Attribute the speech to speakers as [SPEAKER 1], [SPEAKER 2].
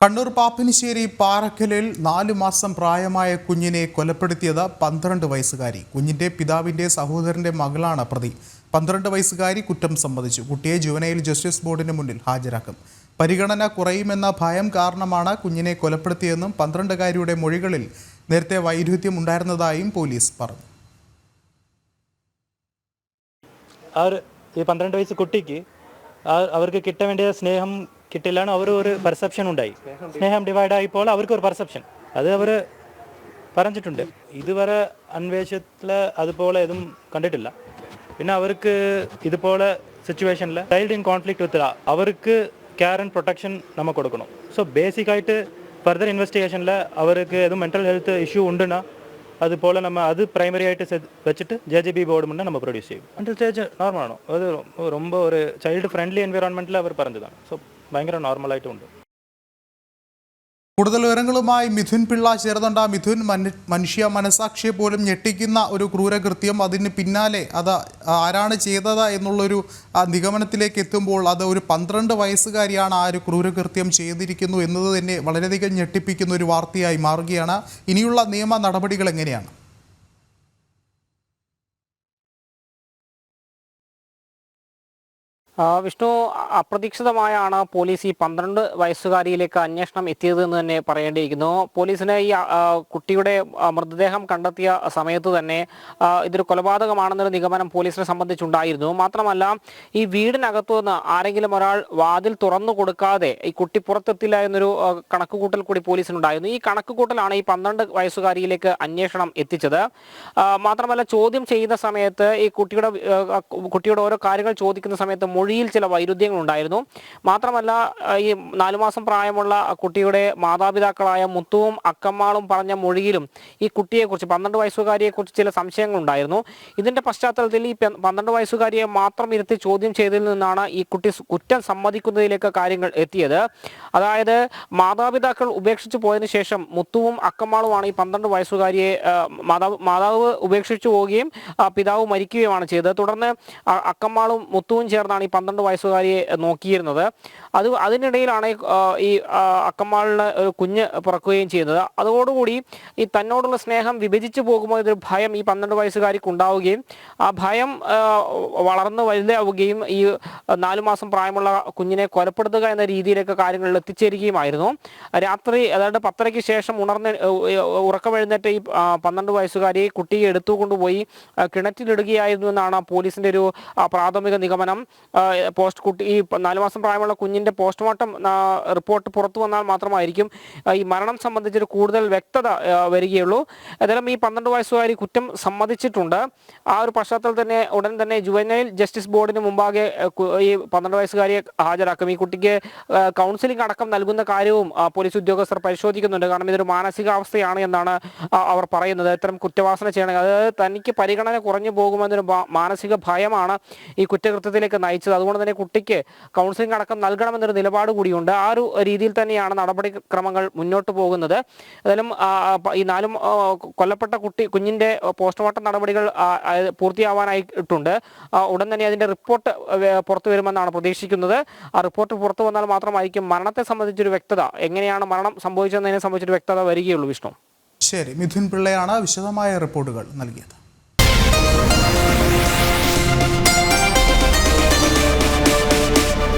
[SPEAKER 1] കണ്ണൂർ പാപ്പിനിശ്ശേരി പാറക്കലിൽ 4 മാസം പ്രായമായ കുഞ്ഞിനെ കൊലപ്പെടുത്തിയത് 12 വയസ്സുകാരി. കുഞ്ഞിന്റെ പിതാവിന്റെ സഹോദരന്റെ മകളാണ് പ്രതി. 12 വയസ്സുകാരി കുറ്റം സമ്മതിച്ചു. കുട്ടിയെ ജുവനൈൽ ജസ്റ്റിസ് ബോർഡിന് മുന്നിൽ ഹാജരാക്കും. പരിഗണന കുറയുമെന്ന ഭയം കാരണമാണ് കുഞ്ഞിനെ കൊലപ്പെടുത്തിയെന്നും 12കാരിയുടെ മൊഴികളിൽ നേരത്തെ വൈരുദ്ധ്യം ഉണ്ടായിരുന്നതായും പോലീസ് പറഞ്ഞു.
[SPEAKER 2] ഈ 12 വയസ്സ് കുട്ടിക്ക് അവർക്ക് കിട്ടാൻ വേണ്ടിയ സ്നേഹം കിട്ടില്ലാണ് ഒരു പെർസെപ്ഷൻ ഉണ്ടായി. സ്നേഹം ഡിവൈഡ് ആയപ്പോൾ അവർക്കൊരു പെർസെപ്ഷൻ അത് അവർ പറഞ്ഞിട്ടുണ്ട്. ഇതുവരെ അന്വേഷണത്തിൽ അതുപോലെ ഇതും കണ്ടിട്ടില്ല. പിന്നെ അവർക്ക് ഇതുപോലെ സിറ്റുവേഷനിൽ ചൈൽഡ് ഇൻ കോൺഫ്ലിക്റ്റ് വിത്ത് അവർക്ക് കെയർ ആൻഡ് പ്രൊട്ടക്ഷൻ നമ്മൾ കൊടുക്കണം. സോ ബേസിക്കായിട്ട് ഫർദർ ഇൻവെസ്റ്റിഗേഷനിൽ അവർക്ക് ഏതും മെൻ്റൽ ഹെൽത്ത് ഇഷ്യൂ ഉണ്ടെന്നാ അതുപോലെ നമ്മൾ അത് പ്രൈമറി ആയിട്ട് വെച്ചിട്ട് JJB ബോർഡ് മുന്നേ നമ്മൾ പ്രൊഡ്യൂസ് ചെയ്യും. മെൻ്റൽ സ്റ്റേജ് നോർമലാണോ, അത് ரொம்ப ഒരു ചൈൽഡ് ഫ്രണ്ട്ലി എൻവയോൺമെൻറ്റിൽ അവർ പറഞ്ഞതാണ്. സോ ഭയങ്കര നോർമലായിട്ടുമുണ്ട്.
[SPEAKER 1] കൂടുതൽ വിവരങ്ങളുമായി മിഥുൻ പിള്ള ചേർന്നുണ്ട്. മിഥുൻ, മനുഷ്യ മനസാക്ഷിയെ പോലും ഞെട്ടിക്കുന്ന ഒരു ക്രൂരകൃത്യം, അതിന് പിന്നാലെ അത് ആരാണ് ചെയ്തത് എന്നുള്ളൊരു നിഗമനത്തിലേക്ക് എത്തുമ്പോൾ അത് ഒരു 12 വയസ്സുകാരിയാണ് ആ ഒരു ക്രൂരകൃത്യം ചെയ്തിരിക്കുന്നു എന്നത് തന്നെ വളരെയധികം ഞെട്ടിപ്പിക്കുന്ന ഒരു വാർത്തയായി മാറുകയാണ്. ഇനിയുള്ള നിയമ നടപടികൾ എങ്ങനെയാണ്?
[SPEAKER 3] വിഷ്ണു, അപ്രതീക്ഷിതമായാണ് പോലീസ് ഈ 12 വയസ്സുകാരിയിലേക്ക് അന്വേഷണം എത്തിയതെന്ന് തന്നെ പറയേണ്ടിയിരിക്കുന്നു. പോലീസിന് ഈ കുട്ടിയുടെ മൃതദേഹം കണ്ടെത്തിയ സമയത്ത് തന്നെ ഇതൊരു കൊലപാതകമാണെന്നൊരു നിഗമനം പോലീസിനെ സംബന്ധിച്ചുണ്ടായിരുന്നു. മാത്രമല്ല, ഈ വീടിനകത്തു നിന്ന് ആരെങ്കിലും ഒരാൾ വാതിൽ തുറന്നു കൊടുക്കാതെ ഈ കുട്ടി പുറത്തെത്തില്ല എന്നൊരു കണക്കുകൂട്ടൽ കൂടി പോലീസിനുണ്ടായിരുന്നു. ഈ കണക്കുകൂട്ടലാണ് ഈ 12 വയസ്സുകാരിയിലേക്ക് അന്വേഷണം എത്തിച്ചത്. മാത്രമല്ല, ചോദ്യം ചെയ്യുന്ന സമയത്ത് ഈ കുട്ടിയുടെ ഓരോ കാര്യങ്ങൾ ചോദിക്കുന്ന സമയത്ത് മൊഴിയിൽ ചില വൈരുദ്ധ്യങ്ങൾ ഉണ്ടായിരുന്നു. മാത്രമല്ല, ഈ 4 മാസം പ്രായമുള്ള കുട്ടിയുടെ മാതാപിതാക്കളായ മുത്തുവും അക്കമ്മാളും പറഞ്ഞ മൊഴിയിലും ഈ കുട്ടിയെക്കുറിച്ച് 12 വയസ്സുകാരിയെക്കുറിച്ച് ചില സംശയങ്ങൾ ഉണ്ടായിരുന്നു. ഇതിന്റെ പശ്ചാത്തലത്തിൽ ഈ 12 വയസ്സുകാരിയെ മാത്രം ഇരുത്തി ചോദ്യം ചെയ്തതിൽ നിന്നാണ് ഈ കുട്ടി കുറ്റം സമ്മതിക്കുന്നതിലേക്ക് കാര്യങ്ങൾ എത്തിയത്. അതായത്, മാതാപിതാക്കൾ ഉപേക്ഷിച്ചു പോയതിനു ശേഷം മുത്തുവും അക്കമ്മാളുമാണ് ഈ 12 വയസ്സുകാരിയെ മാതാവ് ഉപേക്ഷിച്ചു പോവുകയും പിതാവ് മരിക്കുകയുമാണ് ചെയ്തത്. തുടർന്ന് അക്കമ്മാളും മുത്തുവും ചേർന്നാണ് 12 വയസ്സുകാരിയെ നോക്കിയിരുന്നത്. അതിനിടയിലാണ് ഈ അക്കമ്മാളിന് ഒരു കുഞ്ഞ് പിറക്കുകയും ചെയ്യുന്നത്. അതോടുകൂടി ഈ തന്നോടുള്ള സ്നേഹം വിഭജിച്ചു പോകുമ്പോൾ ഇതൊരു ഭയം ഈ 12 വയസ്സുകാരിക്ക് ഉണ്ടാവുകയും ആ ഭയം വളർന്ന് വലുതാവുകയും ഈ 4 മാസം പ്രായമുള്ള കുഞ്ഞിനെ കൊലപ്പെടുത്തുക എന്ന രീതിയിലേക്ക് കാര്യങ്ങളിൽ എത്തിച്ചേരുകയുമായിരുന്നു. രാത്രി അതായത് 10:30-ക്ക് ശേഷം ഉറക്കമെഴുന്നേറ്റ് ഈ 12 വയസ്സുകാരിയെ കുട്ടിയെ എടുത്തുകൊണ്ടുപോയി കിണറ്റിലിടുകയായിരുന്നു എന്നാണ് പോലീസിന്റെ ഒരു പ്രാഥമിക നിഗമനം. ഈ 4 മാസം പ്രായമുള്ള കുഞ്ഞിന്റെ പോസ്റ്റ്മോർട്ടം റിപ്പോർട്ട് പുറത്തു വന്നാൽ മാത്രമായിരിക്കും ഈ മരണം സംബന്ധിച്ചൊരു കൂടുതൽ വ്യക്തത വരികയുള്ളൂ. ഏതായാലും ഈ 12 വയസ്സുകാരി കുറ്റം സമ്മതിച്ചിട്ടുണ്ട്. ആ ഒരു പശ്ചാത്തലത്തിൽ ഉടൻ തന്നെ ജുവനൈൽ ജസ്റ്റിസ് ബോർഡിന് മുമ്പാകെ ഈ 12 വയസ്സുകാരിയെ ഹാജരാക്കും. ഈ കുട്ടിക്ക് കൗൺസിലിംഗ് അടക്കം നൽകുന്ന കാര്യവും പോലീസ് ഉദ്യോഗസ്ഥർ പരിശോധിക്കുന്നുണ്ട്. കാരണം ഇതൊരു മാനസികാവസ്ഥയാണ് എന്നാണ് അവർ പറയുന്നത്. ഇത്തരം കുറ്റവാസന ചെയ്യണമെങ്കിൽ, അതായത് തനിക്ക് പരിഗണന കുറഞ്ഞു പോകുമെന്നൊരു മാനസിക ഭയമാണ് ഈ കുറ്റകൃത്യത്തിലേക്ക് നയിച്ചത്. അതുകൊണ്ട് തന്നെ കുട്ടിക്ക് കൗൺസിലിംഗ് അടക്കം നൽകണമെന്നൊരു നിലപാട് കൂടിയുണ്ട്. ആ ഒരു രീതിയിൽ തന്നെയാണ് നടപടിക്രമങ്ങൾ മുന്നോട്ട് പോകുന്നത്. ഏതായാലും ഈ കൊല്ലപ്പെട്ട കുഞ്ഞിന്റെ പോസ്റ്റ്മോർട്ടം നടപടികൾ പൂർത്തിയാവാനായിട്ടുണ്ട്. ഉടൻ തന്നെ അതിന്റെ റിപ്പോർട്ട് പുറത്തു വരുമെന്നാണ് പ്രതീക്ഷിക്കുന്നത്. ആ റിപ്പോർട്ട് പുറത്തു വന്നാൽ മാത്രമായിരിക്കും മരണത്തെ സംബന്ധിച്ചൊരു വ്യക്തത, എങ്ങനെയാണ് മരണം സംഭവിച്ചതിനെ സംബന്ധിച്ചൊരു വ്യക്തത വരികയുള്ളൂ. വിഷ്ണു,
[SPEAKER 1] ശരി. മിഥുൻ പിള്ളയാണ് വിശദമായ റിപ്പോർട്ടുകൾ നൽകിയത്.